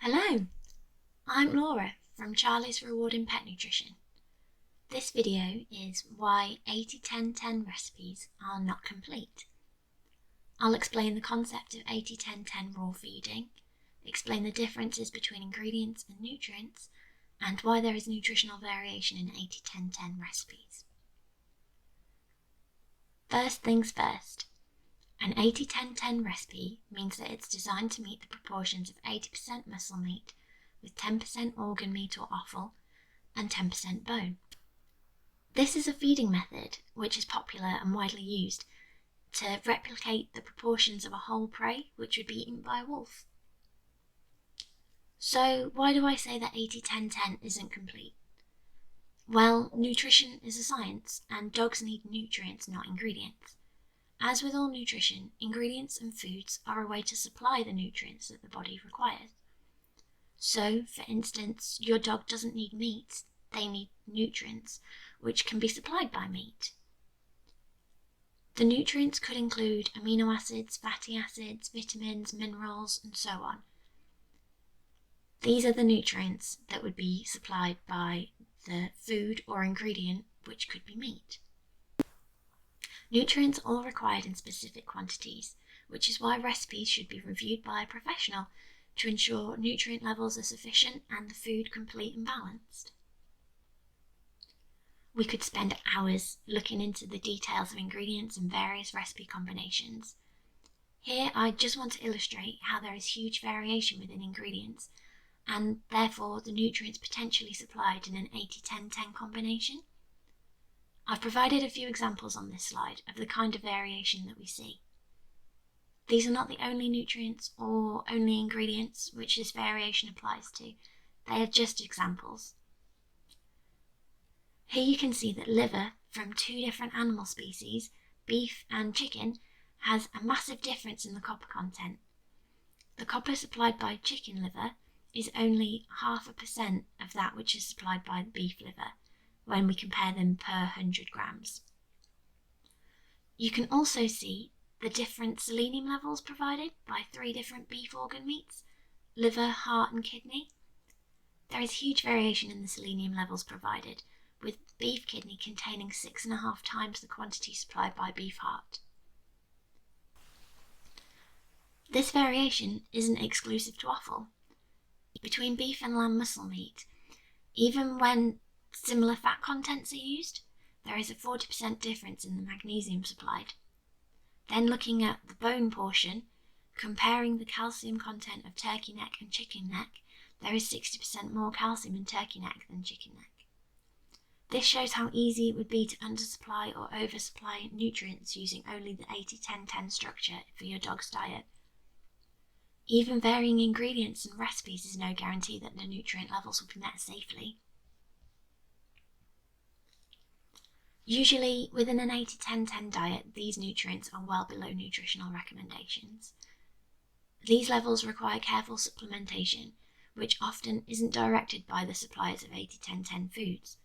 Hello, I'm Laura from Charlie's Rewarding Pet Nutrition. This video is why 80-10-10 recipes are not complete. I'll explain the concept of 80-10-10 raw feeding, explain the differences between ingredients and nutrients, and why there is nutritional variation in 80-10-10 recipes. First things first, an 80-10-10 recipe means that it's designed to meet the proportions of 80% muscle meat with 10% organ meat or offal and 10% bone. This is a feeding method which is popular and widely used to replicate the proportions of a whole prey which would be eaten by a wolf. So why do I say that 80-10-10 isn't complete? Well, nutrition is a science and dogs need nutrients, not ingredients. As with all nutrition, ingredients and foods are a way to supply the nutrients that the body requires. So, for instance, your dog doesn't need meat, they need nutrients, which can be supplied by meat. The nutrients could include amino acids, fatty acids, vitamins, minerals, and so on. These are the nutrients that would be supplied by the food or ingredient, which could be meat. Nutrients are all required in specific quantities, which is why recipes should be reviewed by a professional to ensure nutrient levels are sufficient and the food complete and balanced. We could spend hours looking into the details of ingredients and various recipe combinations. Here I just want to illustrate how there is huge variation within ingredients and therefore the nutrients potentially supplied in an 80-10-10 combination. I've provided a few examples on this slide of the kind of variation that we see. These are not the only nutrients or only ingredients which this variation applies to. They are just examples. Here you can see that liver from two different animal species, beef and chicken, has a massive difference in the copper content. The copper supplied by chicken liver is only 0.5% of that which is supplied by the beef liver, when we compare them per 100 grams. You can also see the different selenium levels provided by three different beef organ meats, liver, heart and kidney. There is huge variation in the selenium levels provided, with beef kidney containing 6.5 times the quantity supplied by beef heart. This variation isn't exclusive to offal. Between beef and lamb muscle meat, even when similar fat contents are used, there is a 40% difference in the magnesium supplied. Then looking at the bone portion, comparing the calcium content of turkey neck and chicken neck, there is 60% more calcium in turkey neck than chicken neck. This shows how easy it would be to undersupply or oversupply nutrients using only the 80-10-10 structure for your dog's diet. Even varying ingredients and recipes is no guarantee that the nutrient levels will be met safely. Usually, within an 80-10-10 diet, these nutrients are well below nutritional recommendations. These levels require careful supplementation, which often isn't directed by the suppliers of 80-10-10 foods.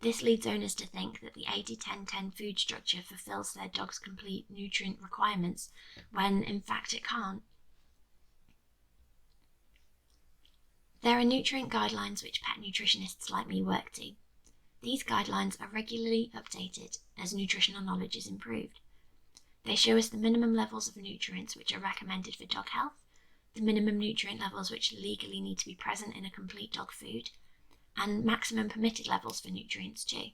This leads owners to think that the 80-10-10 food structure fulfills their dog's complete nutrient requirements, when in fact it can't. There are nutrient guidelines which pet nutritionists like me work to. These guidelines are regularly updated as nutritional knowledge is improved. They show us the minimum levels of nutrients which are recommended for dog health, the minimum nutrient levels which legally need to be present in a complete dog food, and maximum permitted levels for nutrients too.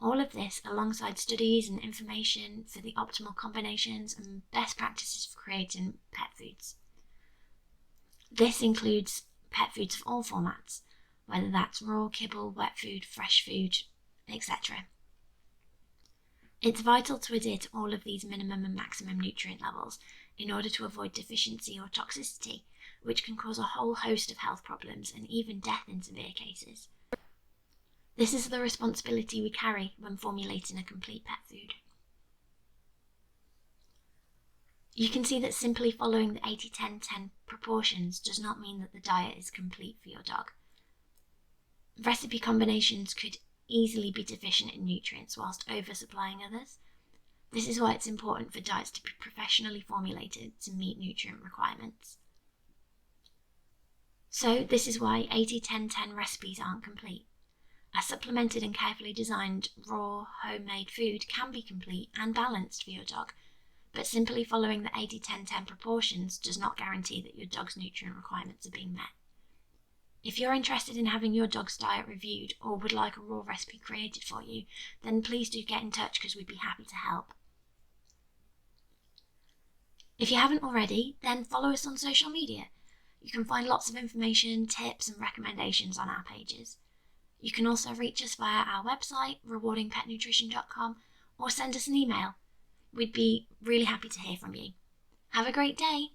All of this alongside studies and information for the optimal combinations and best practices for creating pet foods. This includes pet foods of all formats, whether that's raw, kibble, wet food, fresh food, etc. It's vital to adhere to all of these minimum and maximum nutrient levels in order to avoid deficiency or toxicity, which can cause a whole host of health problems and even death in severe cases. This is the responsibility we carry when formulating a complete pet food. You can see that simply following the 80-10-10 proportions does not mean that the diet is complete for your dog. Recipe combinations could easily be deficient in nutrients whilst oversupplying others. This is why it's important for diets to be professionally formulated to meet nutrient requirements. So this is why 80-10-10 recipes aren't complete. A supplemented and carefully designed raw, homemade food can be complete and balanced for your dog, but simply following the 80-10-10 proportions does not guarantee that your dog's nutrient requirements are being met. If you're interested in having your dog's diet reviewed or would like a raw recipe created for you, then please do get in touch because we'd be happy to help. If you haven't already, then follow us on social media. You can find lots of information, tips and recommendations on our pages. You can also reach us via our website, rewardingpetnutrition.com, or send us an email. We'd be really happy to hear from you. Have a great day!